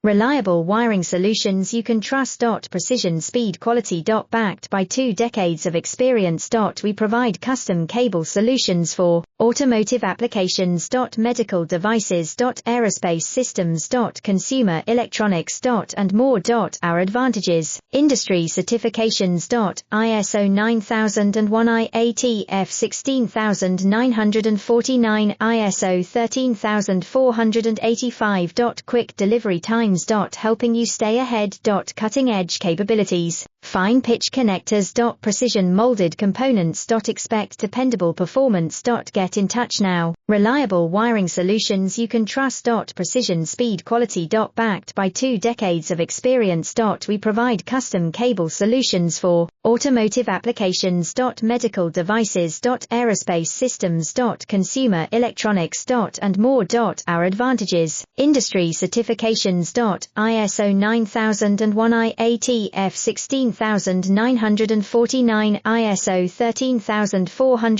Reliable wiring solutions you can trust. Precision, speed, quality. Backed by 2 decades of experience. We provide custom cable solutions for automotive applications. Medical devices. Aerospace systems. Consumer electronics. And more. Our advantages: industry certifications. ISO 9001 IATF 16949, ISO 13485. Quick delivery times. Helping you stay ahead. Cutting edge capabilities. Fine pitch connectors. Precision molded components. Expect dependable performance. Get in touch now. Reliable wiring solutions you can trust. Precision, speed, quality. Backed by 2 decades of experience. We provide custom cable solutions for automotive applications. Medical devices. Aerospace systems. Consumer electronics. And more. Our advantages: industry certifications. ISO 9001 IATF 16949, ISO 13400.